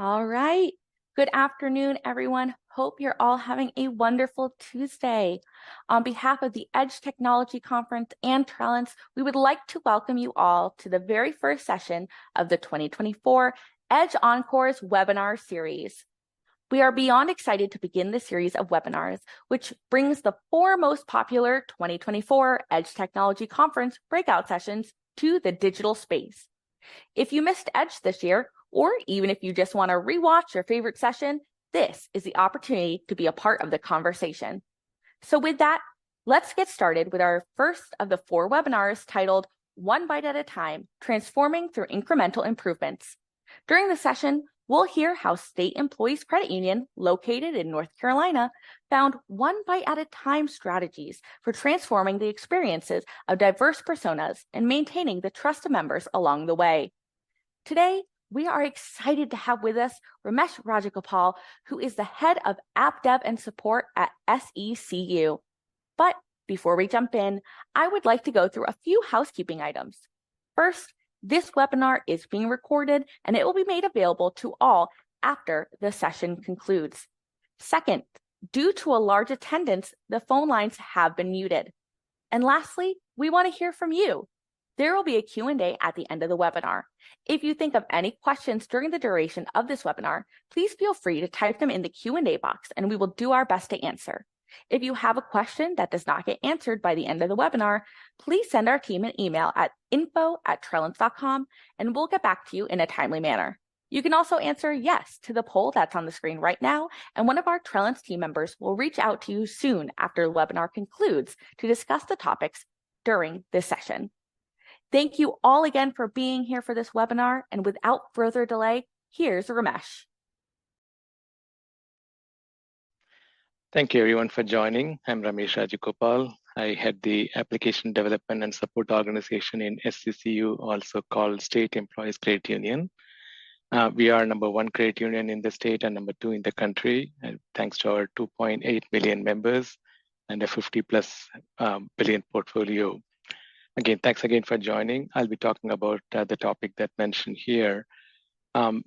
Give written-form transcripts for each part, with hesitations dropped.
All right. Good afternoon, everyone. Hope you're all having a wonderful Tuesday. On behalf of the Edge Technology Conference and Trellance, we would like to welcome you all to the very first session of the 2024 Edge Encores webinar series. We are beyond excited to begin the series of webinars, which brings the four most popular 2024 Edge Technology Conference breakout sessions to the digital space. If you missed Edge this year, or even if you just want to rewatch your favorite session, this is the opportunity to be a part of the conversation. So with that, let's get started with our first of the four webinars titled One Bite at a Time, Transforming Through Incremental Improvements. During the session, we'll hear how State Employees Credit Union, located in North Carolina, found one bite at a time strategies for transforming the experiences of diverse personas and maintaining the trust of members along the way. Today, we are excited to have with us Rammesh Rajagopal, who is the head of App Dev and Support at SECU. But before we jump in, I would like to go through a few housekeeping items. First, this webinar is being recorded and it will be made available to all after the session concludes. Second, due to a large attendance, the phone lines have been muted. And lastly, we want to hear from you. There will be a Q&A at the end of the webinar. If you think of any questions during the duration of this webinar, please feel free to type them in the Q&A box and we will do our best to answer. If you have a question that does not get answered by the end of the webinar, please send our team an email at info@trellance.com and we'll get back to you in a timely manner. You can also answer yes to the poll that's on the screen right now, and one of our Trellance team members will reach out to you soon after the webinar concludes to discuss the topics during this session. Thank you all again for being here for this webinar, and without further delay, here's Rammesh. Thank you everyone for joining. I'm Rammesh Rajagopal. I head the Application Development and Support Organization in SECU, also called State Employees Credit Union. We are number one credit union in the state and number two in the country, thanks to our 2.8 million members and a 50 plus billion portfolio. Again, thanks again for joining. I'll be talking about the topic that mentioned here. So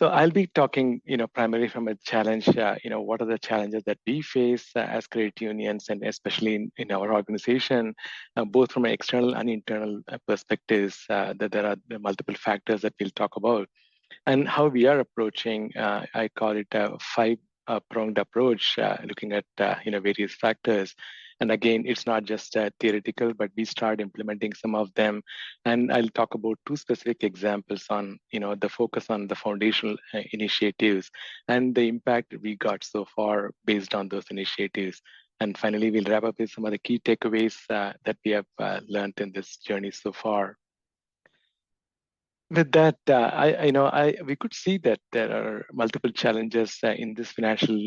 I'll be talking, primarily from a challenge, what are the challenges that we face as credit unions, and especially in our organization, both from an external and internal perspectives, that there are multiple factors that we'll talk about, and how we are approaching, I call it a five-pronged approach, looking at, various factors. And again, it's not just theoretical, but we start implementing some of them. And I'll talk about two specific examples on, the focus on the foundational initiatives and the impact we got so far based on those initiatives. And finally, we'll wrap up with some of the key takeaways that we have learned in this journey so far. With that, we could see that there are multiple challenges in this financial,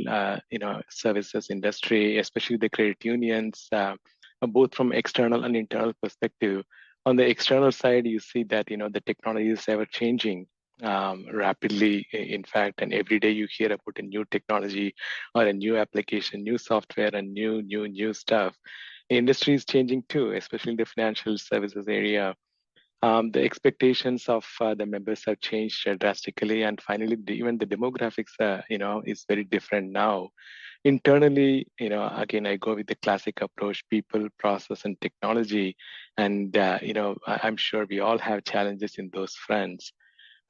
services industry, especially the credit unions, both from external and internal perspective. On the external side, you see that the technology is ever changing rapidly, in fact, and every day you hear about a new technology or a new application, new software, and new stuff. The industry is changing too, especially in the financial services area. The expectations of the members have changed drastically, and finally, even the demographics, is very different now. Internally, again, I go with the classic approach: people, process, and technology. And I'm sure we all have challenges in those fronts.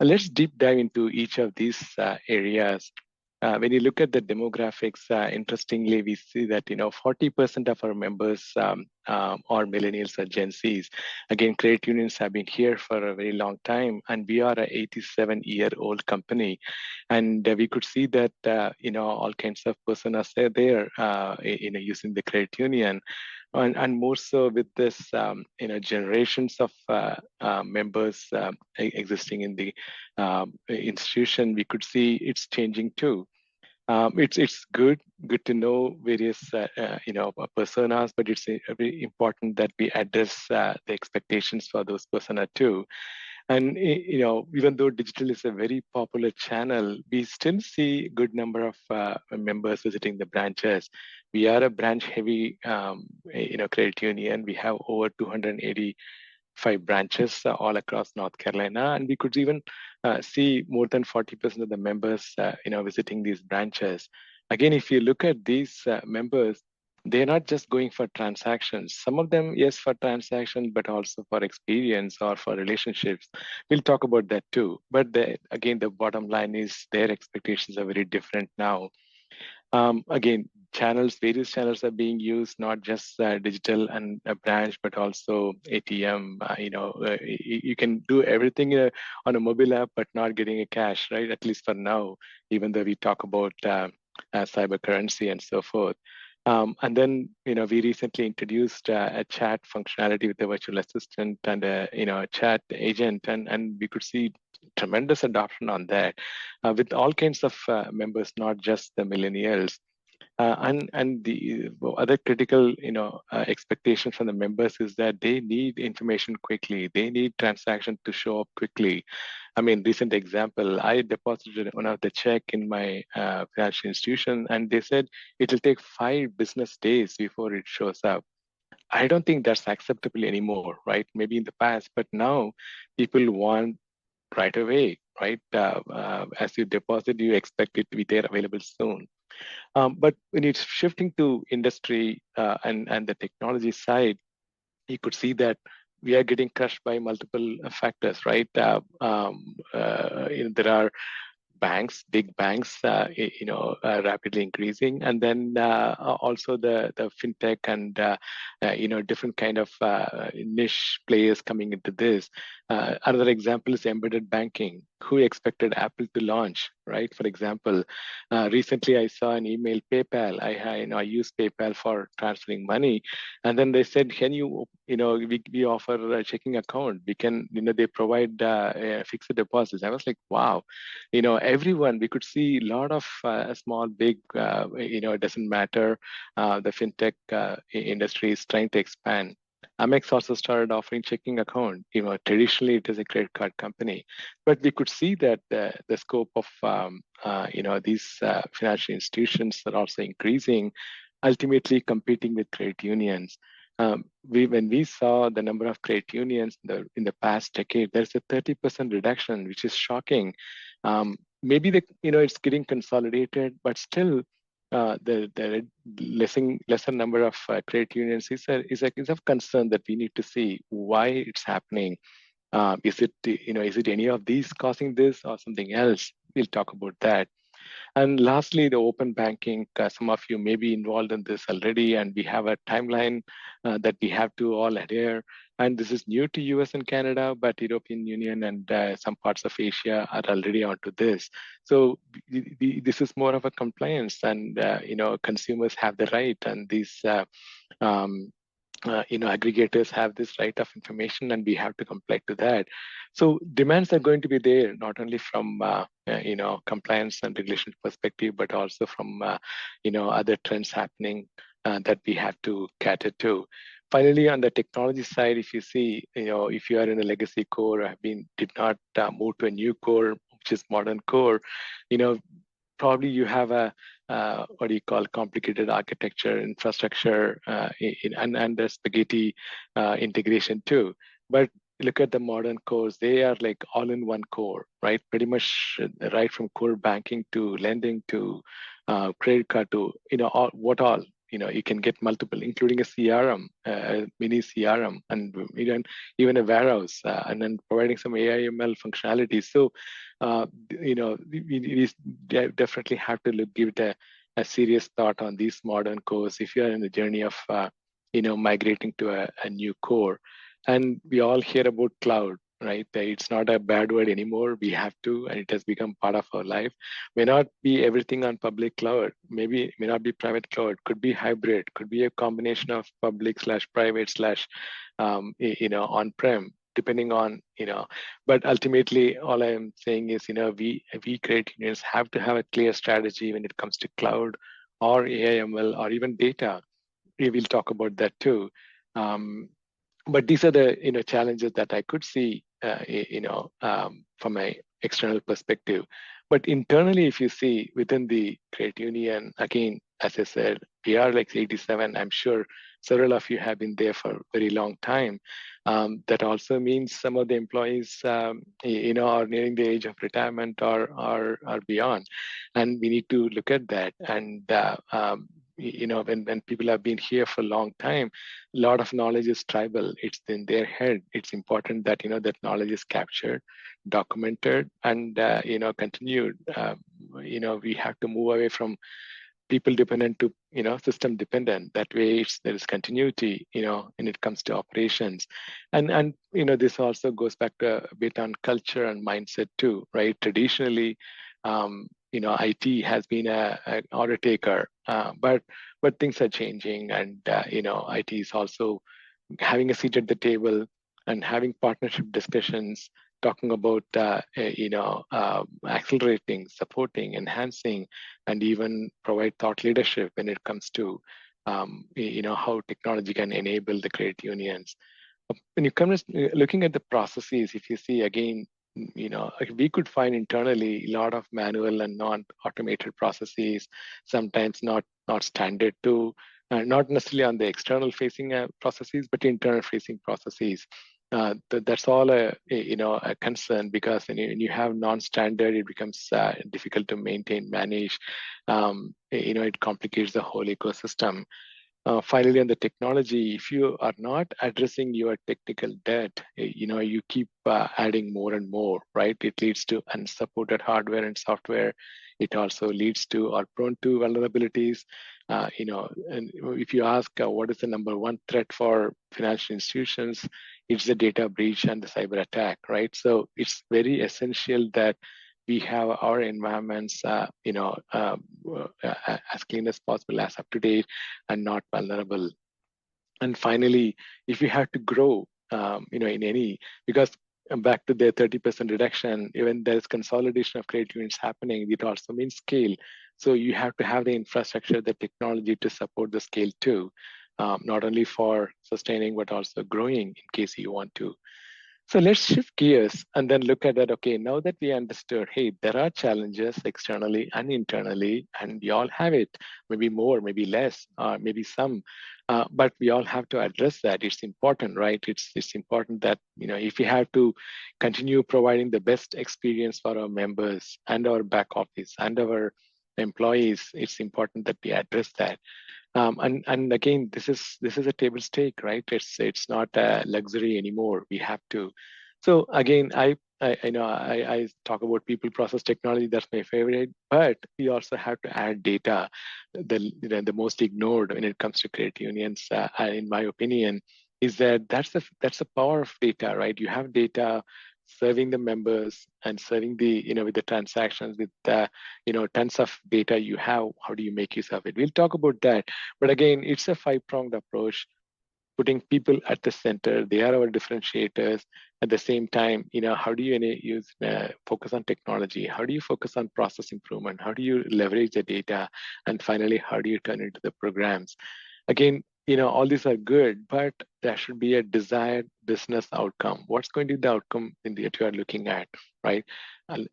Let's deep dive into each of these areas. When you look at the demographics, interestingly, we see that 40% of our members are millennials or Gen Zs. Again, credit unions have been here for a very long time, and we are an 87-year-old company. And we could see that all kinds of personas are there, using the credit union. And more so with this, generations of members existing in the institution, we could see it's changing too. It's good to know various personas, but it's very important that we address the expectations for those personas too. And even though digital is a very popular channel, we still see a good number of members visiting the branches. We are a branch-heavy, credit union. We have over 280 5 branches all across North Carolina, and we could even see more than 40% of the members, visiting these branches. Again, if you look at these members, they're not just going for transactions. Some of them, yes, for transactions, but also for experience or for relationships. We'll talk about that too. But again, the bottom line is their expectations are very different now. Again, various channels are being used, not just digital and a branch, but also ATM. You can do everything on a mobile app, but not getting a cash, right? At least for now, even though we talk about cyber currency and so forth. And then, we recently introduced a chat functionality with the virtual assistant and a chat agent, and we could see tremendous adoption on that with all kinds of members, not just the millennials. And the other critical, expectation from the members is that they need information quickly. They need transaction to show up quickly. I mean, recent example, I deposited one of the check in my financial institution, and they said it will take 5 business days before it shows up. I don't think that's acceptable anymore, right? Maybe in the past, but now people want right away, right? As you deposit, you expect it to be there available soon. But when it's shifting to industry and the technology side, you could see that we are getting crushed by multiple factors, right? There are big banks, rapidly increasing, and then also the fintech and different kind of niche players coming into this. Another example is embedded banking. Who expected Apple to launch, right? For example, recently I saw an email PayPal. I use PayPal for transferring money, and then they said, "Can you, we offer a checking account. We can, they provide fixed deposits." I was like, "Wow." Everyone, we could see a lot of small, big, it doesn't matter. The fintech industry is trying to expand. Amex also started offering checking account. Traditionally it is a credit card company, but we could see that the scope of these financial institutions are also increasing, ultimately competing with credit unions. When we saw the number of credit unions in the past decade, there's a 30% reduction, which is shocking. Maybe it's getting consolidated, but still the lesser number of credit unions is of concern that we need to see why it's happening. Is it any of these causing this or something else? We'll talk about that. And lastly, the open banking. Some of you may be involved in this already, and we have a timeline that we have to all adhere. And this is new to US and Canada, but European Union and some parts of Asia are already onto this. So this is more of a compliance, and consumers have the right, and these aggregators have this right of information, and we have to comply to that. So demands are going to be there, not only from compliance and regulation perspective, but also from other trends happening that we have to cater to. Finally, on the technology side, if you see, if you are in a legacy core, did not move to a new core, which is modern core, probably you have a what do you call complicated architecture, infrastructure, and the spaghetti integration too. But look at the modern cores; they are like all in one core, right? Pretty much right from core banking to lending to credit card to all. You can get multiple, including a CRM, a mini CRM, and even a warehouse, and then providing some AI/ML functionality. So, we definitely have to give it a serious thought on these modern cores if you are in the journey of migrating to a new core. And we all hear about cloud, right? It's not a bad word anymore. We have to, and it has become part of our life. May not be everything on public cloud. Maybe it may not be private cloud. Could be hybrid. Could be a combination of public/private/ on-prem, depending on. But ultimately, all I'm saying is, we credit unions have to have a clear strategy when it comes to cloud or AI/ML or even data. We will talk about that too. But these are the challenges that I could see from an external perspective. But internally, if you see within the credit union, again, as I said, we are like 87. I'm sure several of you have been there for a very long time. That also means some of the employees, are nearing the age of retirement or beyond, and we need to look at that. And when people have been here for a long time, a lot of knowledge is tribal. It's in their head. It's important that that knowledge is captured, documented, and continued. We have to move away from people dependent to system dependent. That way there is continuity when it comes to operations. And this also goes back to a bit on culture and mindset too, right? Traditionally, IT has been a order taker, but things are changing, and IT is also having a seat at the table and having partnership discussions, talking about accelerating, supporting, enhancing, and even provide thought leadership when it comes to how technology can enable the credit unions. When you come to looking at the processes, if you see again, we could find internally a lot of manual and non-automated processes, sometimes not standard to, not necessarily on the external facing processes, but internal facing processes. That's all a concern, because when you have non-standard, it becomes difficult to maintain, manage. It complicates the whole ecosystem. Finally, on the technology, if you are not addressing your technical debt, you keep adding more and more, right? It leads to unsupported hardware and software. It also leads to or prone to vulnerabilities. And if you ask what is the number one threat for financial institutions, it's the data breach and the cyber attack, right? So it's very essential that we have our environments, as clean as possible, as up to date, and not vulnerable. And finally, if you have to grow, in any, because back to the 30% reduction, even there's consolidation of credit unions happening, it also means scale. So you have to have the infrastructure, the technology to support the scale too, not only for sustaining, but also growing in case you want to. So let's shift gears and then look at that. Okay, now that we understood, hey, there are challenges externally and internally, and we all have it, maybe more, maybe less, maybe some, but we all have to address that. It's important, right? It's important that, if we have to continue providing the best experience for our members and our back office and our employees, it's important that we address that. And again, this is a table stake, right? It's not a luxury anymore. We have to. So again, I talk about people, process, technology. That's my favorite. But we also have to add data. The most ignored when it comes to credit unions, in my opinion, is that that's the power of data, right? You have data serving the members and serving the with the transactions, with tons of data you have. How do you make use of it? We'll talk about that, but again, it's a five-pronged approach, putting people at the center. They are our differentiators. At the same time, how do you use focus on technology? How do you focus on process improvement? How do you leverage the data? And finally, how do you turn it into the programs? Again, all these are good, but there should be a desired business outcome. What's going to be the outcome that you are looking at, right?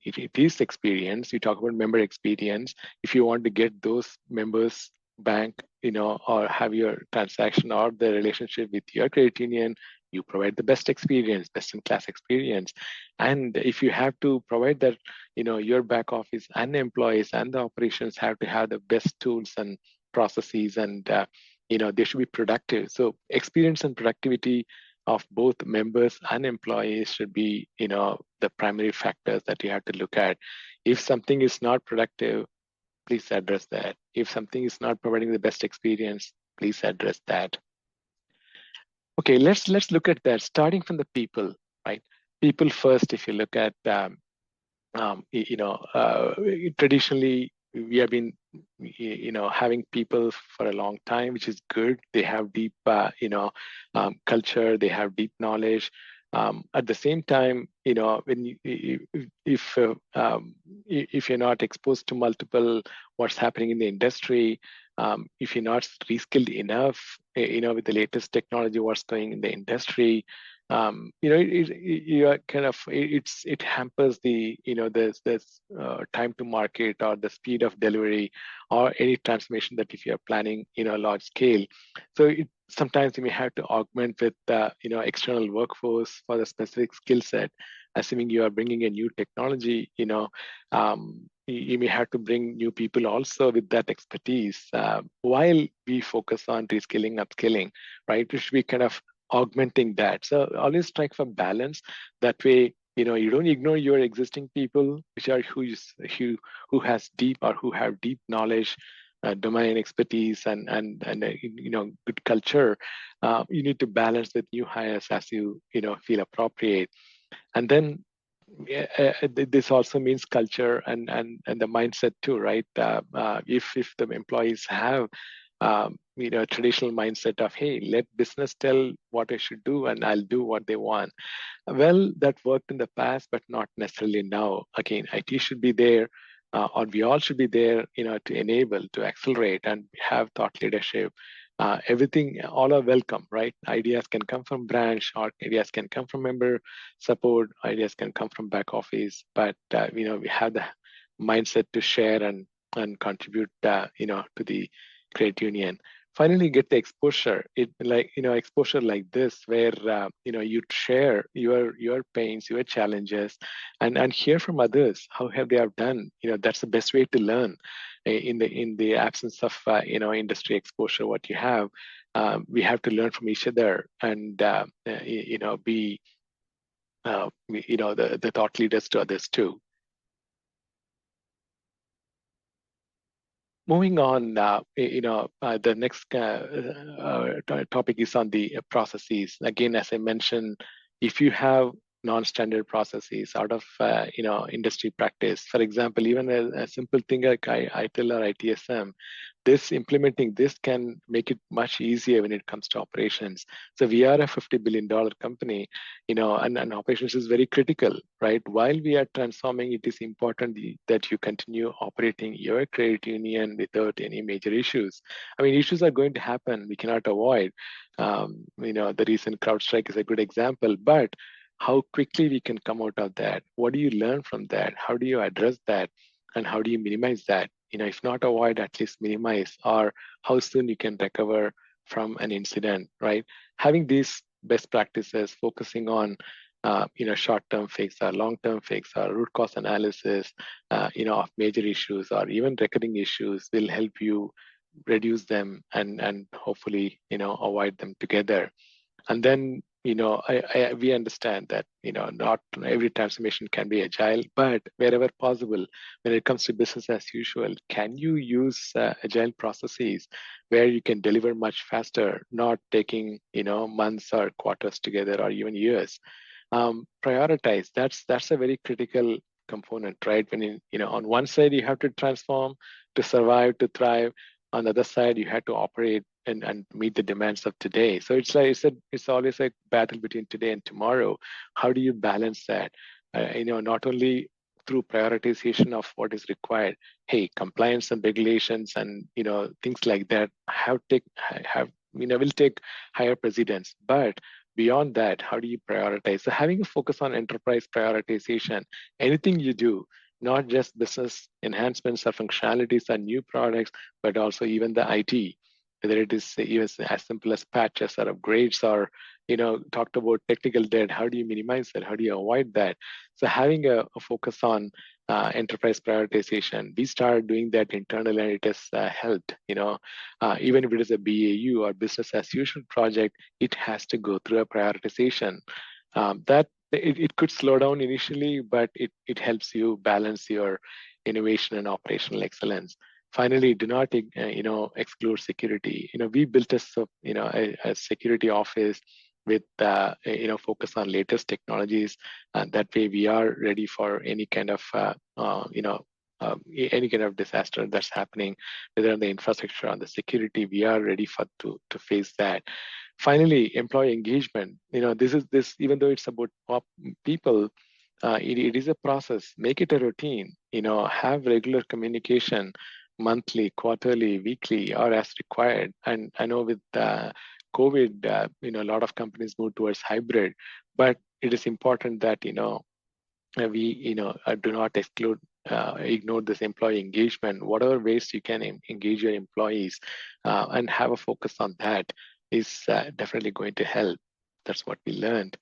If it is experience, you talk about member experience. If you want to get those members bank, or have your transaction or the relationship with your credit union, you provide the best experience, best in class experience. And if you have to provide that, your back office and the employees and the operations have to have the best tools and processes, and they should be productive. So experience and productivity of both members and employees should be, the primary factors that you have to look at. If something is not productive, please address that. If something is not providing the best experience, please address that. Okay, let's look at that, starting from the people, right? People first. If you look at, traditionally we have been, having people for a long time, which is good. They have deep, culture. They have deep knowledge. At the same time, when if you're not exposed to multiple what's happening in the industry, if you're not reskilled enough, with the latest technology, what's going in the industry, you are kind of it hampers the there's time to market or the speed of delivery or any transformation that if you are planning large scale. So sometimes you may have to augment with external workforce for the specific skill set, assuming you are bringing a new technology. You may have to bring new people also with that expertise, while we focus on reskilling, upskilling, right? It should be kind of augmenting that. So always strike for balance. That way, you don't ignore your existing people, which are who has deep or who have deep knowledge, domain expertise, and good culture. You need to balance with new hires as you feel appropriate. And then this also means culture and the mindset too, right? If the employees have traditional mindset of, hey, let business tell what I should do and I'll do what they want. Well, that worked in the past, but not necessarily now. Again, IT should be there, or we all should be there, to enable, to accelerate, and have thought leadership. Everything, all are welcome, right? Ideas can come from branch, or ideas can come from member support, ideas can come from back office, but we have the mindset to share and contribute, to the credit union. Finally, get the exposure. Exposure like this, where you share your pains, your challenges, and hear from others how have they have done. That's the best way to learn. In the absence of industry exposure, what you have, we have to learn from each other and be the thought leaders to others too. Moving on, the next topic is on the processes. Again, as I mentioned, if you have non-standard processes out of industry practice, for example, even a simple thing like ITIL or ITSM, this implementing this can make it much easier when it comes to operations. So we are a $50 billion company, and operations is very critical, right? While we are transforming, it is important that you continue operating your credit union without any major issues. I mean, issues are going to happen. We cannot avoid. The recent CrowdStrike is a good example, but how quickly we can come out of that? What do you learn from that? How do you address that? And how do you minimize that? If not avoid, at least minimize, or how soon you can recover from an incident, right? Having these best practices, focusing on short-term fix or long-term fix or root cause analysis, of major issues or even recurring issues will help you reduce them and hopefully avoid them together. And then we understand that not every transformation can be agile, but wherever possible, when it comes to business as usual, can you use agile processes where you can deliver much faster, not taking months or quarters together or even years? Prioritize. That's a very critical component, right? When on one side you have to transform to survive, to thrive. On the other side, you have to operate and meet the demands of today. So it's like it's always a battle between today and tomorrow. How do you balance that? Not only through prioritization of what is required. Hey, compliance and regulations and things like that will take higher precedence. But beyond that, how do you prioritize? So having a focus on enterprise prioritization, anything you do, not just business enhancements or functionalities or new products, but also even the IT, whether it is even as simple as patches or upgrades or, talked about technical debt, how do you minimize that? How do you avoid that? So having a focus on enterprise prioritization, we started doing that internally and it has helped, even if it is a BAU or business as usual project, it has to go through a prioritization. That it could slow down initially, but it helps you balance your innovation and operational excellence. Finally, do not exclude security. We built a security office with focus on latest technologies, and that way we are ready for any kind of any kind of disaster that's happening, whether on the infrastructure, on the security, we are ready to face that. Finally, employee engagement. This even though it's about people, it is a process. Make it a routine. Have regular communication, monthly, quarterly, weekly, or as required. And I know with COVID, a lot of companies moved towards hybrid, but it is important that, we, do not ignore this employee engagement. Whatever ways you can engage your employees and have a focus on that is definitely going to help. That's what we learned.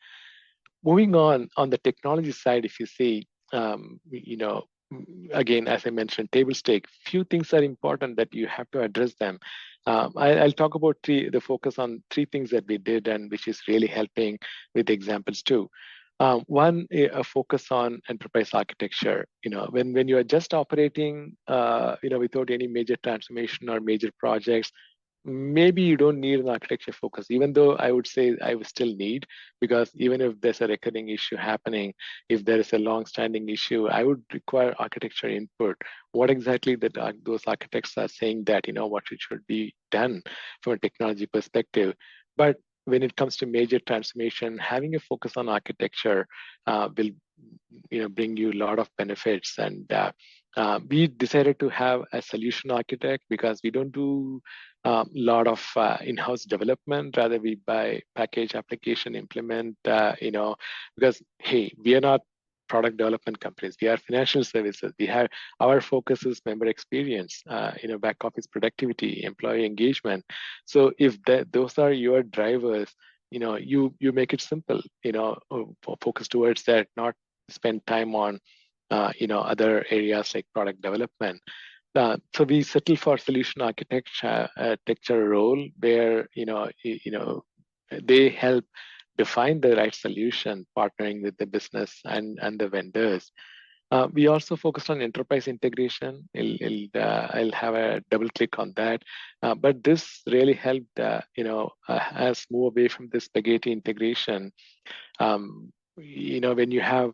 Moving on the technology side, if you see, again, as I mentioned, table stake, few things are important that you have to address them. I'll talk about the focus on three things that we did and which is really helping with examples too. One, a focus on enterprise architecture. When you are just operating, without any major transformation or major projects, maybe you don't need an architecture focus, even though I would say I would still need, because even if there's a recurring issue happening, if there is a long-standing issue, I would require architecture input. What exactly those architects are saying that, what it should be done from a technology perspective. But when it comes to major transformation, having a focus on architecture will bring you a lot of benefits. And we decided to have a solution architect because we don't do a lot of in-house development. Rather, we buy package application, implement, because, hey, we are not product development companies. We are financial services. Our focus is member experience, back office productivity, employee engagement. So if those are your drivers, you make it simple, focus towards that, not spend time on, other areas like product development. So we settle for solution architecture role where, they help define the right solution, partnering with the business and the vendors. We also focused on enterprise integration. I'll have a double click on that. But this really helped, us move away from the spaghetti integration. When you have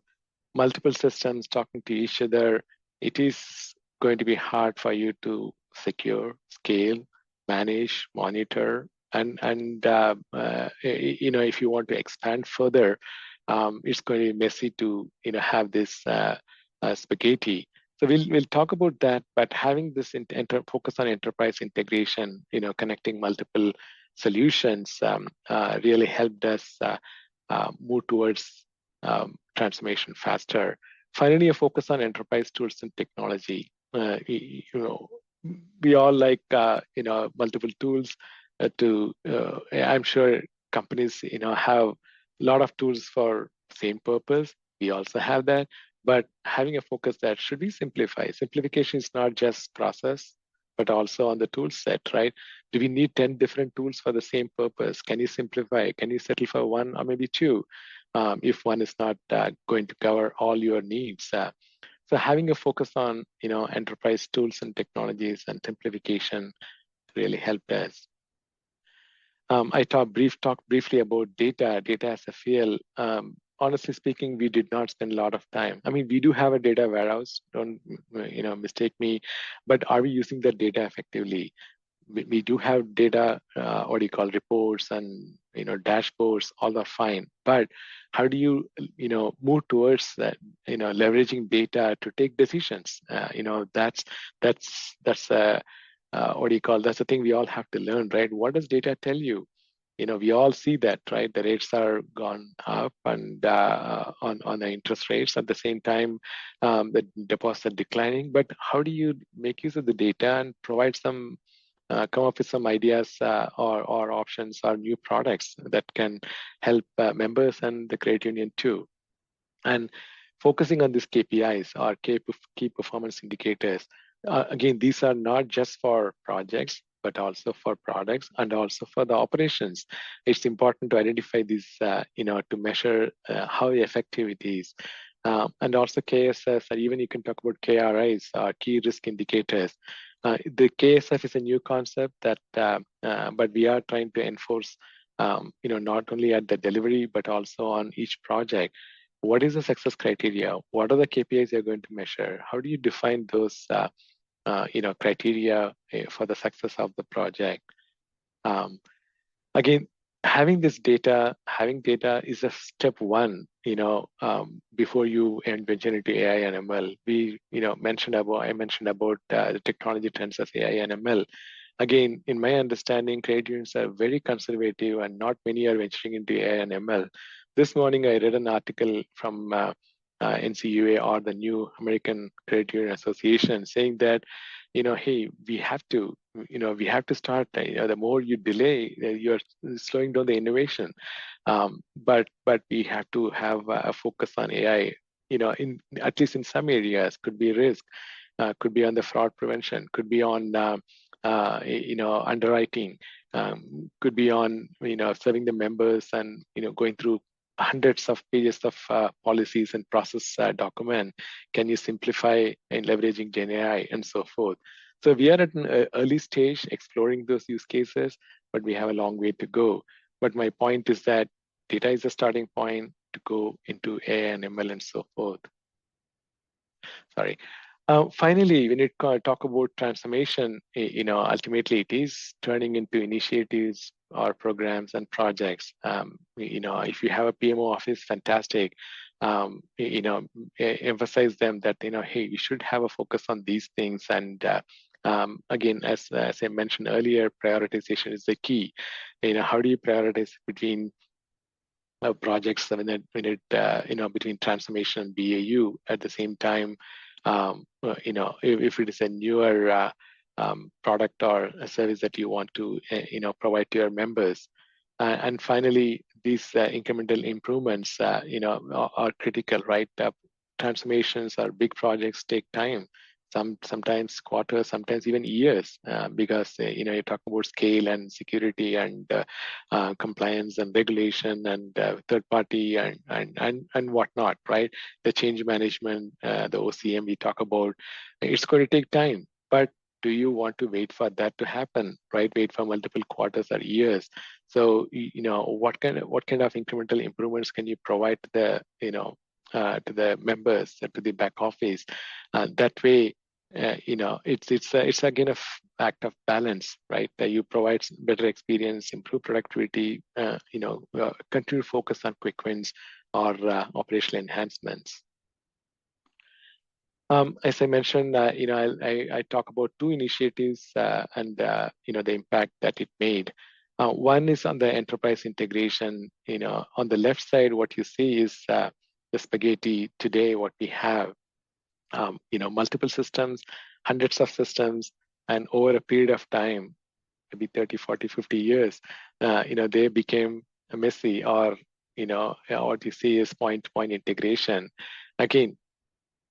multiple systems talking to each other, it is going to be hard for you to secure, scale, manage, monitor, and if you want to expand further, it's going to be messy to have this spaghetti. So we'll talk about that, but having this focus on enterprise integration, connecting multiple solutions, really helped us move towards transformation faster. Finally, a focus on enterprise tools and technology. We all like multiple tools I'm sure companies have a lot of tools for same purpose. We also have that, but having a focus that should we simplify. Simplification is not just process, but also on the tool set, right? Do we need 10 different tools for the same purpose? Can you simplify? Can you settle for one or maybe two, if one is not going to cover all your needs? So having a focus on enterprise tools and technologies and simplification really helped us. I talked briefly about data as a field. Honestly speaking, we did not spend a lot of time. I mean, we do have a data warehouse, don't mistake me, but are we using that data effectively? We do have data, reports and dashboards, all are fine. But how do you move towards that, leveraging data to take decisions? That's that's the thing we all have to learn, right? What does data tell you? We all see that, right? The rates are gone up and on the interest rates. At the same time, the deposits are declining. But how do you make use of the data and provide some, come up with some ideas or options or new products that can help members and the credit union too? And focusing on these KPIs or key performance indicators. Again, these are not just for projects, but also for products and also for the operations. It's important to identify these, to measure how effective it is. And also KSS, or even you can talk about KRIs, key risk indicators. The KSF is a new concept that, but we are trying to enforce, not only at the delivery, but also on each project. What is the success criteria? What are the KPIs you're going to measure? How do you define those criteria for the success of the project? Again, having data is a step one, before you venture into AI and ML. I mentioned about the technology trends of AI and ML. Again, in my understanding, credit unions are very conservative and not many are venturing into AI and ML. This morning, I read an article from NCUA or the new American Credit Union Association saying that, hey, we have to start. The more you delay, you're slowing down the innovation. But we have to have a focus on AI. In at least in some areas, could be risk, could be on the fraud prevention, could be on underwriting, could be on serving the members and going through hundreds of pages of policies and process document. Can you simplify in leveraging Gen AI and so forth? So we are at an early stage exploring those use cases, but we have a long way to go. But my point is that data is a starting point to go into AI and ML and so forth. Sorry. Finally, when you talk about transformation, ultimately it is turning into initiatives or programs and projects. If you have a PMO office, fantastic. Emphasize them that hey, we should have a focus on these things. And again, as I mentioned earlier, prioritization is the key. How do you prioritize between projects between transformation and BAU at the same time? If it is a newer product or a service that you want to provide to your members. And finally, these incremental improvements are critical, right? Transformations or big projects take time, sometimes quarters, sometimes even years, because you talk about scale and security and compliance and regulation and third party and whatnot, right? The change management, the OCM we talk about, it's going to take time. But do you want to wait for that to happen, right? Wait for multiple quarters or years. So what kind of incremental improvements can you provide to the members, to the back office? That way, it's again a act of balance, right? That you provide better experience, improve productivity, continue to focus on quick wins or operational enhancements. As I mentioned, I talk about two initiatives and the impact that it made. One is on the enterprise integration. On the left side, what you see is the spaghetti today. What we have, multiple systems, hundreds of systems, and over a period of time, maybe 30, 40, 50 years, they became messy, or what you see is point-to-point integration. Again,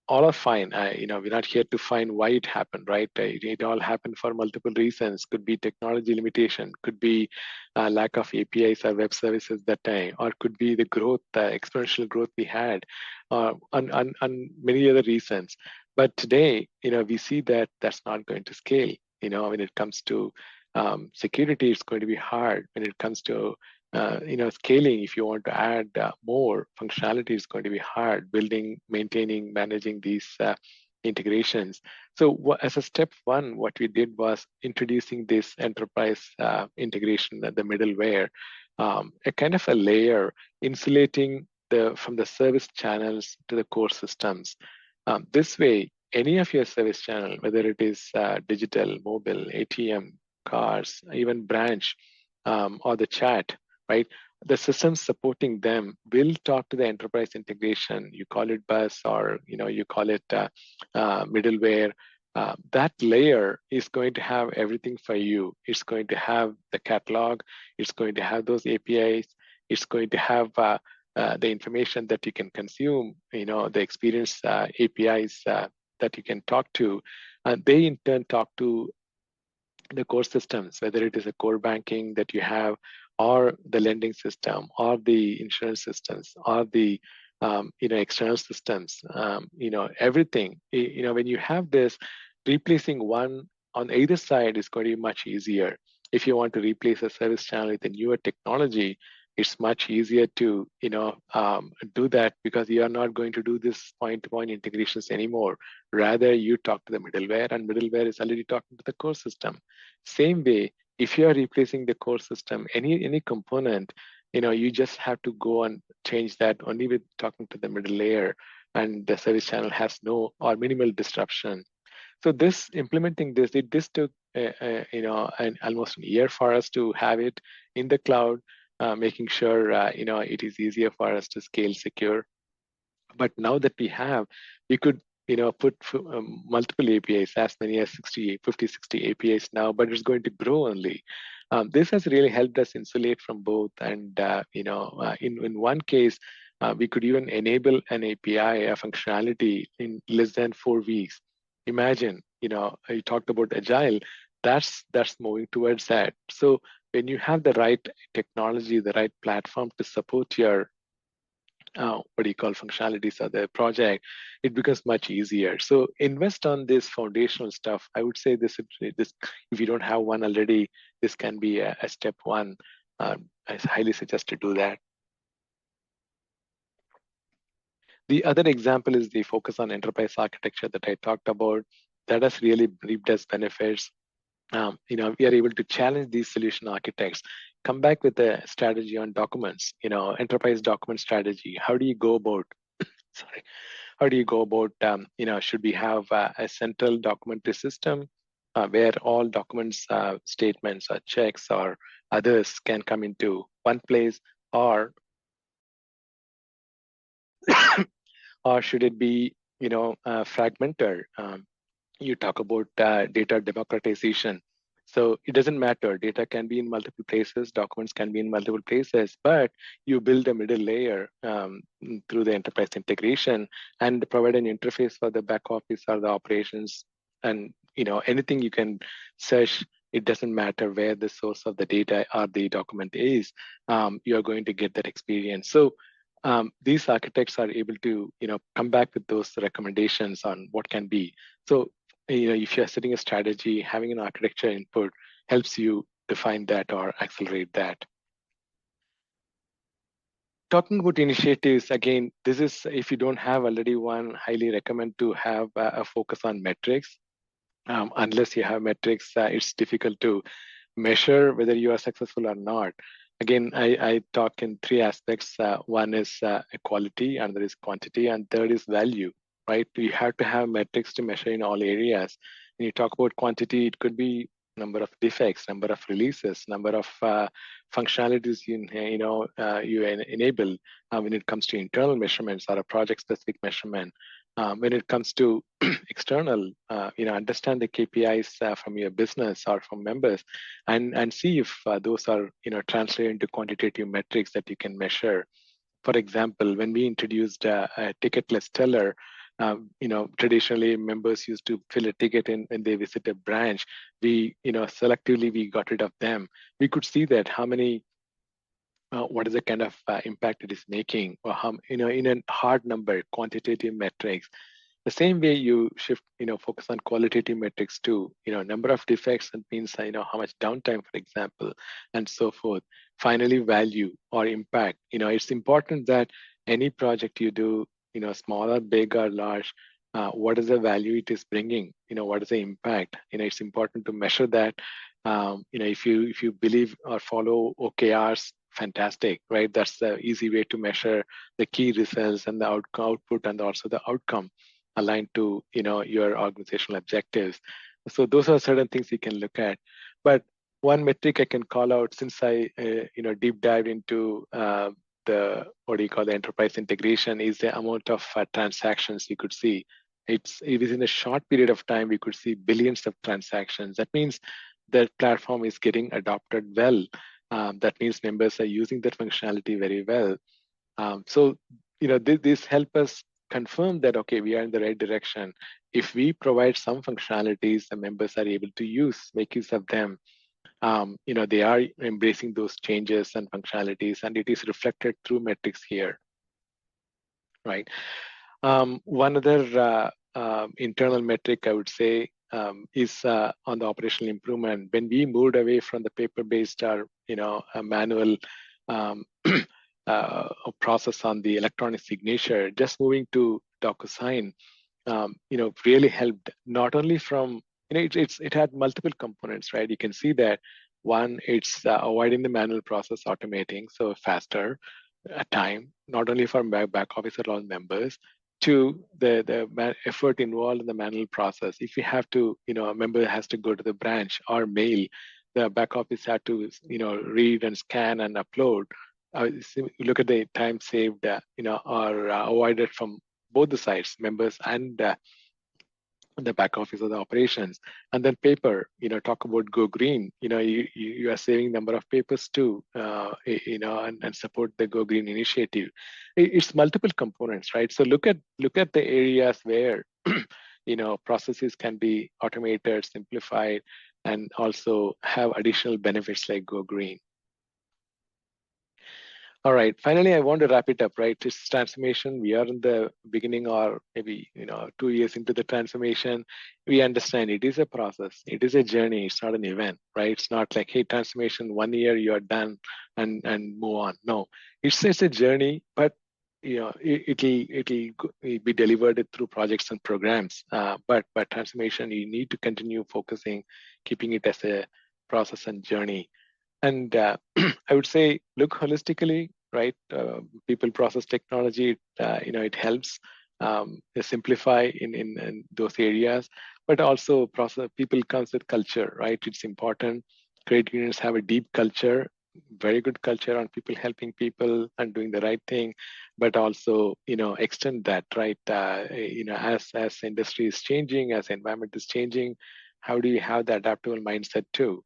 all are fine. We're not here to find why it happened, right? It all happened for multiple reasons. Could be technology limitation, could be lack of APIs or web services that time, or could be the growth, exponential growth we had, on many other reasons. But today, we see that that's not going to scale. When it comes to security, it's going to be hard. When it comes to scaling, if you want to add more functionality, is going to be hard. Building, maintaining, managing these integrations. So as a step one, what we did was introducing this enterprise integration at the middleware, a kind of a layer insulating from the service channels to the core systems. This way, any of your service channel, whether it is digital, mobile, ATM, cars, even branch, or the chat, right? The systems supporting them will talk to the enterprise integration. You call it bus, or you call it middleware. That layer is going to have everything for you. It's going to have the catalog. It's going to have those APIs. It's going to have the information that you can consume. The experience APIs that you can talk to. They in turn talk to the core systems, whether it is a core banking that you have, or the lending system, or the insurance systems, or the external systems. Everything. When you have this, replacing one on either side is going to be much easier. If you want to replace a service channel with a newer technology, it's much easier to do that, because you are not going to do this point-to-point integrations anymore. Rather, you talk to the middleware, and middleware is already talking to the core system. Same way, if you are replacing the core system, any component, you just have to go and change that only with talking to the middle layer, and the service channel has no or minimal disruption. So this implementing this took almost a year for us to have it in the cloud, making sure it is easier for us to scale secure. But now that we have, we could put multiple APIs, as many as 60, 50, 60 APIs now, but it's going to grow only. This has really helped us insulate from both. And in one case, we could even enable an API, a functionality in less than 4 weeks. Imagine, you talked about agile. That's moving towards that. So when you have the right technology, the right platform to support your what do you call functionalities of the project, it becomes much easier. So invest on this foundational stuff. I would say this if you don't have one already, this can be a step one. I highly suggest to do that. The other example is the focus on enterprise architecture that I talked about. That has really reaped as benefits. We are able to challenge these solution architects, come back with a strategy on documents, enterprise document strategy. How do you go about, sorry, how do you go about, should we have a central documentary system where all documents, statements or checks or others can come into one place, or or should it be, fragmented? You talk about data democratization. So it doesn't matter. Data can be in multiple places, documents can be in multiple places, but you build a middle layer through the enterprise integration and provide an interface for the back office or the operations. And anything you can search, it doesn't matter where the source of the data or the document is, you're going to get that experience. So these architects are able to come back with those recommendations on what can be. So if you're setting a strategy, having an architecture input helps you define that or accelerate that. Talking about initiatives, again, this is, if you don't have already one, highly recommend to have a focus on metrics. Unless you have metrics, it's difficult to measure whether you are successful or not. Again, I talk in three aspects. One is quality, another is quantity, and third is value, right? You have to have metrics to measure in all areas. When you talk about quantity, it could be number of defects, number of releases, number of functionalities you enable when it comes to internal measurements or a project-specific measurement. When it comes to external, understand the KPIs from your business or from members, and see if those are translated into quantitative metrics that you can measure. For example, when we introduced a ticketless teller, traditionally members used to fill a ticket in when they visit a branch. We, selectively we got rid of them. We could see that how many what is the kind of impact it is making, or how, in a hard number, quantitative metrics. The same way you shift, focus on qualitative metrics too, number of defects, and means, how much downtime, for example, and so forth. Finally, value or impact. It's important that any project you do, small or big or large, what is the value it is bringing? What is the impact? It's important to measure that. If you believe or follow OKRs, fantastic, right? That's the easy way to measure the key results and the output and also the outcome aligned to your organizational objectives. So those are certain things you can look at. But one metric I can call out, since I deep dive into the the enterprise integration, is the amount of transactions you could see. It is in a short period of time we could see billions of transactions. That means the platform is getting adopted well. That means members are using that functionality very well. So this help us confirm that, okay, we are in the right direction. If we provide some functionalities, the members are able to make use of them. They are embracing those changes and functionalities, and it is reflected through metrics here, right? One other internal metric I would say is on the operational improvement. When we moved away from the paper-based or a manual process on the electronic signature, just moving to DocuSign, really helped. Not only from it had multiple components, right? You can see that one, it's avoiding the manual process, automating, so faster time, not only for back office but all members. to the effort involved in the manual process. If you have to, a member has to go to the branch or mail, the back office had to, read and scan and upload. Look at the time saved, or avoided from both the sides, members and the back office of the operations. And then paper, talk about go green. You are saving number of papers too, and support the go green initiative. It's multiple components, right? So look at the areas where processes can be automated, simplified, and also have additional benefits like go green. All right. Finally, I want to wrap it up, right? It's transformation. We are in the beginning, or maybe 2 years into the transformation. We understand it is a process. It is a journey. It's not an event, right? It's not like, hey, transformation, 1 year you are done and move on. No, it's a journey, but it'll be delivered through projects and programs. But transformation, you need to continue focusing, keeping it as a process and journey. And I would say, look holistically, right? People, process, technology, it helps simplify in those areas, but also process. People comes with culture, right? It's important. Credit unions have a deep culture, very good culture on people helping people and doing the right thing, but also extend that, right? As industry is changing, as environment is changing, how do you have the adaptable mindset too?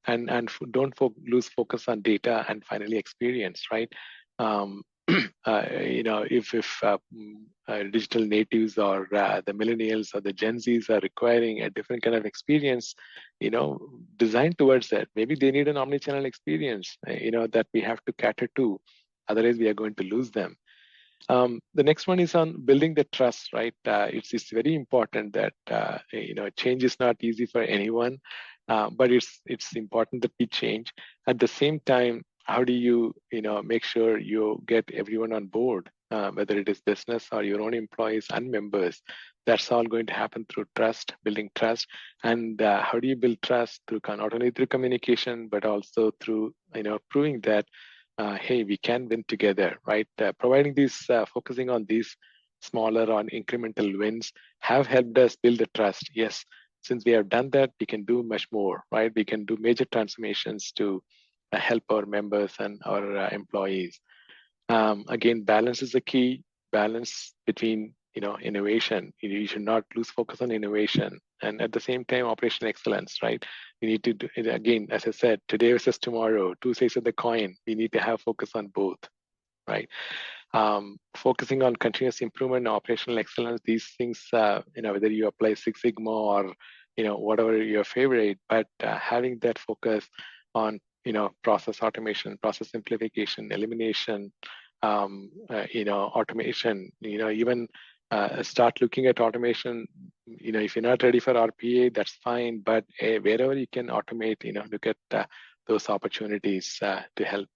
And don't lose focus on data and finally experience, right? um, if digital natives or the millennials or the Gen Zs are requiring a different kind of experience, designed towards that, maybe they need an omnichannel experience, that we have to cater to. Otherwise, we are going to lose them. The next one is on building the trust, right? It's very important that change is not easy for anyone, but it's important that we change. At the same time, how do you make sure you get everyone on board, whether it is business or your own employees and members? That's all going to happen through trust, building trust. And how do you build trust? Through not only through communication, but also through proving that hey, we can win together, right? Providing these, focusing on these smaller on incremental wins have helped us build the trust. Yes, since we have done that, we can do much more, right? We can do major transformations to help our members and our employees. Again, balance is the key. Balance between innovation. You should not lose focus on innovation, and at the same time, operational excellence. Right? We need to do it again, as I said, today versus tomorrow, two sides of the coin. We need to have focus on both. Right? Focusing on continuous improvement, operational excellence. These things, whether you apply Six Sigma or whatever your favorite, but having that focus on process automation, process simplification, elimination, automation, even start looking at automation. If you're not ready for RPA, that's fine, but wherever you can automate, look at those opportunities to help.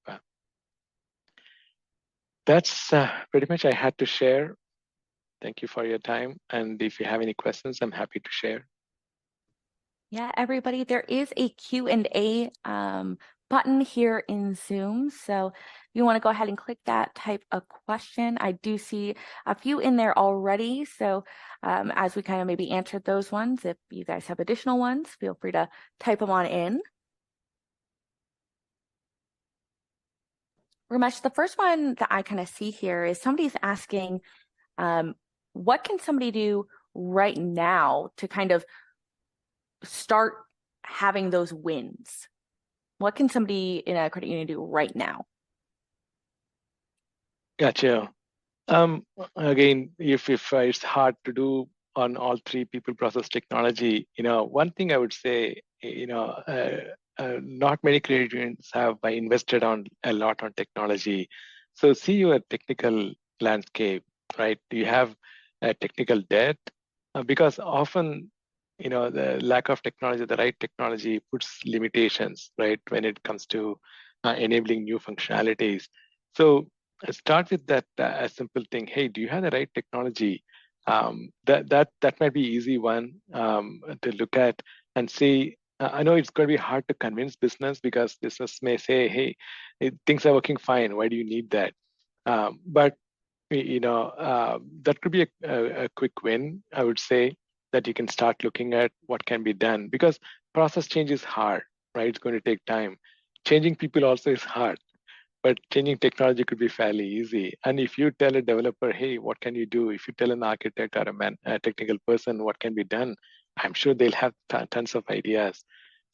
That's pretty much I had to share. Thank you for your time. And if you have any questions, I'm happy to share. Yeah, everybody, there is a Q&A button here in Zoom. So if you want to go ahead and click that, type a question. I do see a few in there already. So as we kind of maybe answered those ones, if you guys have additional ones, feel free to type them on in. Ramesh, the first one that I kind of see here is somebody's asking, what can somebody do right now to kind of start having those wins? What can somebody in a credit union do right now? Gotcha. Again, if it's hard to do on all three, people, process, technology, one thing I would say, not many credit unions have invested on a lot on technology. So see your technical landscape, right? Do you have a technical debt? Because often, the lack of technology, the right technology puts limitations, right? When it comes to enabling new functionalities. So start with that a simple thing. Hey, do you have the right technology? That might be easy one to look at and see. I know it's going to be hard to convince business because business may say, "Hey, things are working fine. Why do you need that?" But that could be a quick win, I would say, that you can start looking at what can be done because process change is hard, right? It's going to take time. Changing people also is hard, but changing technology could be fairly easy. And if you tell a developer, hey, what can you do? If you tell an architect or a technical person what can be done, I'm sure they'll have tons of ideas.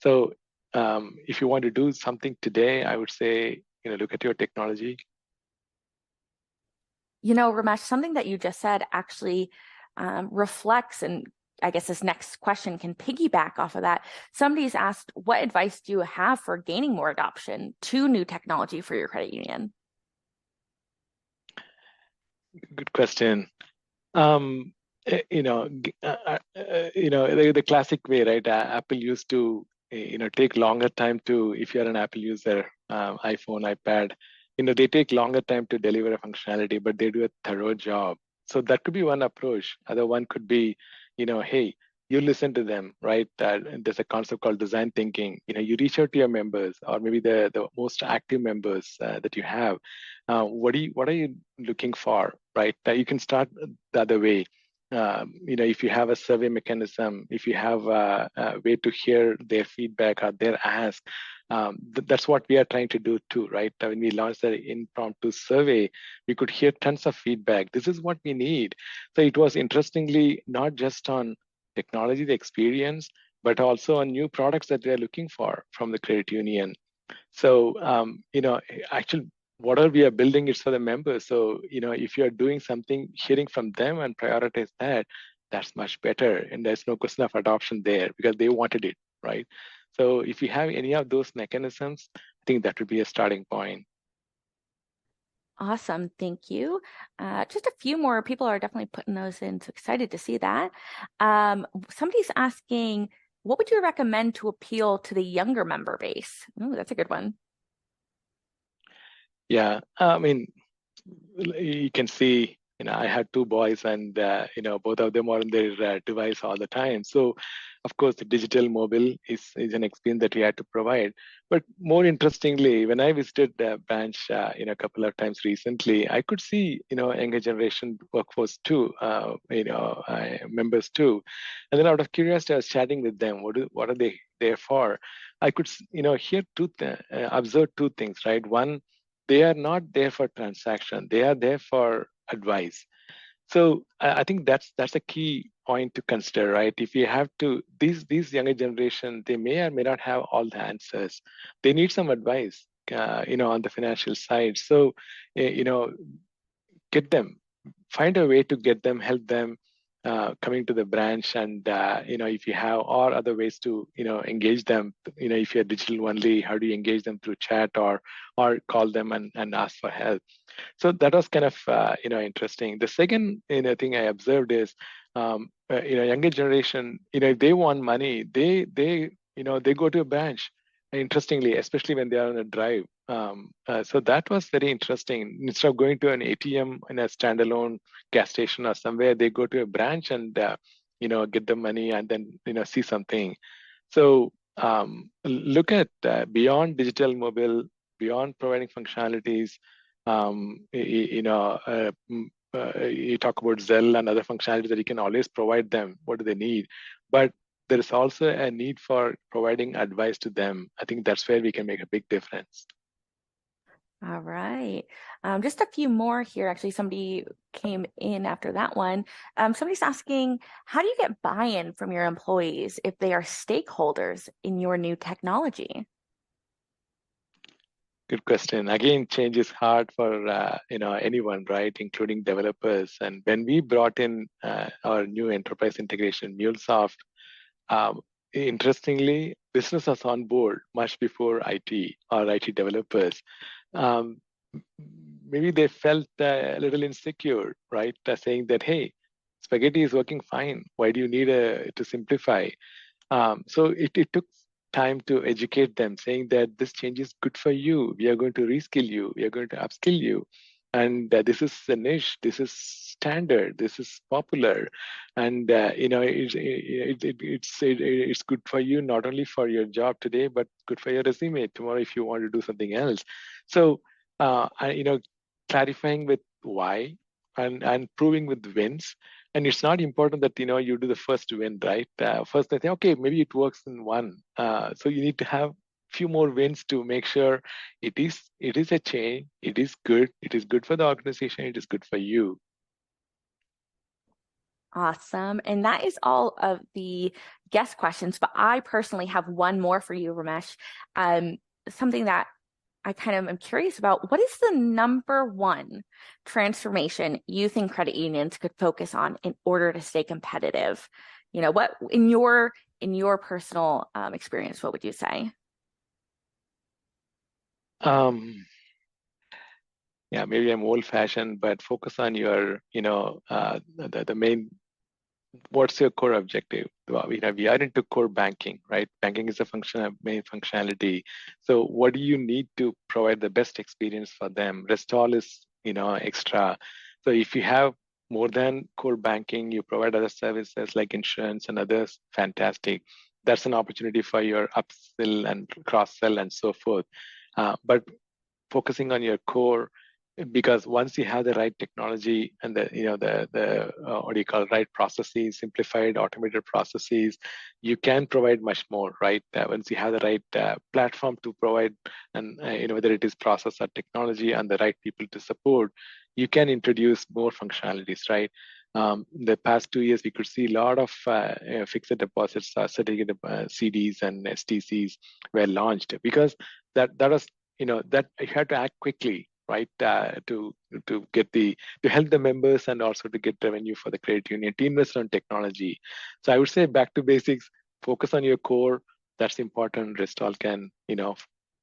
So if you want to do something today, I would say, look at your technology. Ramesh, something that you just said actually reflects, and I guess this next question can piggyback off of that. Somebody's asked, what advice do you have for gaining more adoption to new technology for your credit union? Good question. Um, the classic way, right? Apple used to, take longer time to, if you're an Apple user, iPhone, iPad, they take longer time to deliver a functionality, but they do a thorough job. So that could be one approach. Other one could be, hey, you listen to them, right? There's a concept called design thinking. You reach out to your members or maybe the most active members that you have. What are you looking for, right? You can start the other way. If you have a survey mechanism, if you have a way to hear their feedback or their ask, that's what we are trying to do too, right? When we launched the impromptu survey, we could hear tons of feedback. This is what we need. So it was interestingly not just on technology, the experience, but also on new products that we are looking for from the credit union. So, actually, whatever we are building is for the members. So, if you're doing something, hearing from them and prioritize that, that's much better. And there's no question of adoption there because they wanted it, right? So, if you have any of those mechanisms, I think that would be a starting point. Awesome. Thank you. Just a few more people are definitely putting those in. So excited to see that. Somebody's asking, what would you recommend to appeal to the younger member base? Ooh, that's a good one. Yeah, I mean, you can see, I had two boys, and both of them are on their device all the time. So, of course, the digital mobile is an experience that we had to provide. But more interestingly, when I visited the branch, a couple of times recently, I could see, younger generation workforce too, members too. And then, out of curiosity, I was chatting with them. What are they there for? I could, hear observe two things, right? One, they are not there for transaction, they are there for advice. So I think that's a key point to consider, right? If you have to, these younger generation, they may or may not have all the answers. They need some advice, on the financial side. So get them, find a way to get them, help them coming to the branch. And if you have or other ways to engage them, if you're digital only, how do you engage them through chat or call them and ask for help? So that was kind of interesting. The second thing I observed is younger generation, if they want money, they go to a branch. Interestingly, especially when they are on a drive. So that was very interesting. Instead of going to an ATM in a standalone gas station or somewhere, they go to a branch and get the money and then see something. So look at beyond digital mobile, beyond providing functionalities. You talk about Zelle and other functionalities that you can always provide them. What do they need? But there is also a need for providing advice to them. I think that's where we can make a big difference. All right. Just a few more here. Actually, somebody came in after that one. Somebody's asking, how do you get buy-in from your employees if they are stakeholders in your new technology? Good question. Again, change is hard for anyone, right, including developers. And when we brought in our new enterprise integration, MuleSoft, um, interestingly, business was on board much before IT or IT developers. Um, Maybe they felt a little insecure, right, saying that, hey, spaghetti is working fine. Why do you need to simplify? So it took time to educate them, saying that this change is good for you. We are going to reskill you. We are going to upskill you. And this is a niche. This is standard. This is popular, and it's good for you not only for your job today, but good for your resume tomorrow if you want to do something else. So, clarifying with why. and proving with wins. And it's not important that you do the first win, right? First, I think, okay, maybe it works in one. So you need to have few more wins to make sure it is a change. It is good. It is good for the organization. It is good for you. Awesome. And that is all of the guest questions, but I personally have one more for you, Ramesh. Um, Something that I kind of am curious about. What is the number one transformation you think credit unions could focus on in order to stay competitive? What in your personal experience, what would you say? Um, yeah, maybe I'm old-fashioned, but focus on your, the main. What's your core objective? Well, we are into core banking, right? Banking is a function of main functionality. So what do you need to provide the best experience for them? Rest all is, extra. So if you have more than core banking, you provide other services like insurance and others, fantastic. That's an opportunity for your upsell and cross-sell and so forth. But focusing on your core, because once you have the right technology and the what do you call, right processes, simplified automated processes, you can provide much more, right? Once you have the right platform to provide, and whether it is process or technology and the right people to support, you can introduce more functionalities, right? The past 2 years, we could see a lot of fixed deposits, certificate CDs and STCs were launched because that was, that you had to act quickly, right? To get to help the members and also to get revenue for the credit union, to invest on technology. So I would say back to basics, focus on your core. That's important. Rest all can,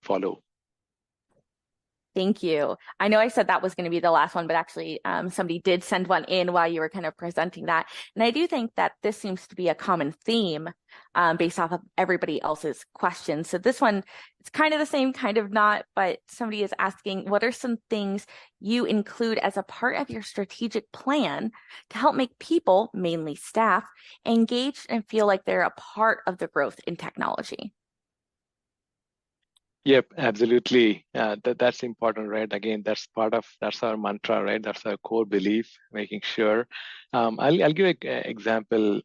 follow. Thank you. I know I said that was going to be the last one, but actually, somebody did send one in while you were kind of presenting that. And I do think that this seems to be a common theme based off of everybody else's questions. So this one, it's kind of the same, kind of not, but somebody is asking, what are some things you include as a part of your strategic plan to help make people, mainly staff, engaged and feel like they're a part of the growth in technology? Yep, absolutely. That's important, right? Again, that's our mantra, right? That's our core belief, making sure. I'll give an example.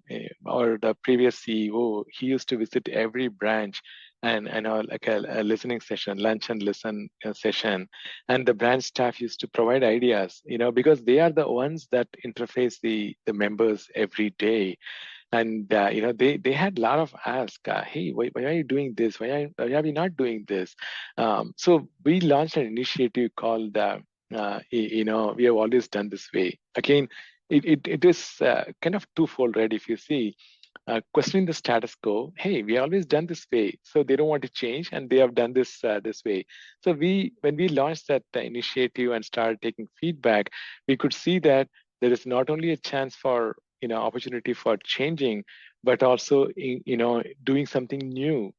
Or the previous CEO, he used to visit every branch and like a listening session, lunch and listen session, and the branch staff used to provide ideas, because they are the ones that interface the members every day. And they had a lot of ask, hey, why are you doing this, why are you not doing this? So we launched an initiative called we have always done this way. Again, it is kind of twofold, right? If you see, questioning the status quo, hey, we always done this way, so they don't want to change and they have done this way. So when we launched that initiative and started taking feedback, we could see that there is not only a chance for opportunity for changing, but also doing something new.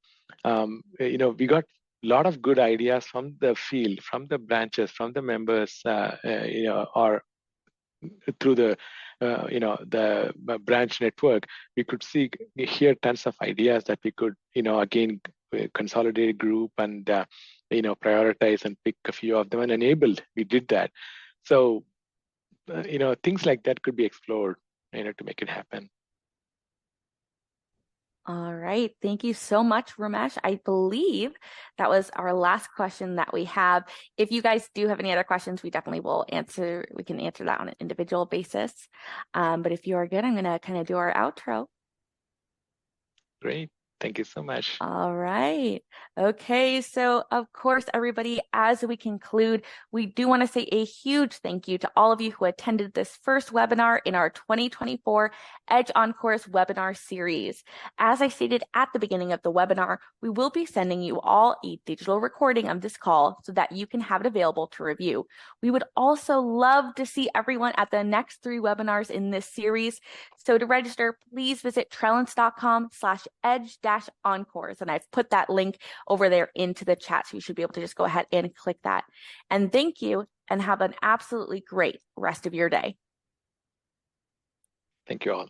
We got a lot of good ideas from the field, from the branches, from the members, or through the branch network. We could hear tons of ideas that we could again consolidate a group and prioritize and pick a few of them and enabled. We did that. So things like that could be explored, to make it happen. All right. Thank you so much, Ramesh. I believe that was our last question that we have. If you guys do have any other questions, we definitely will answer. We can answer that on an individual basis. But if you are good, I'm going to kind of do our outro. Great. Thank you so much. All right. Okay. So, of course, everybody, as we conclude, we do want to say a huge thank you to all of you who attended this first webinar in our 2024 Edge Encores webinar series. As I stated at the beginning of the webinar, we will be sending you all a digital recording of this call so that you can have it available to review. We would also love to see everyone at the next 3 webinars in this series. So to register, please visit trellance.com/edge-encores. And I've put that link over there into the chat. So you should be able to just go ahead and click that. And thank you and have an absolutely great rest of your day. Thank you all.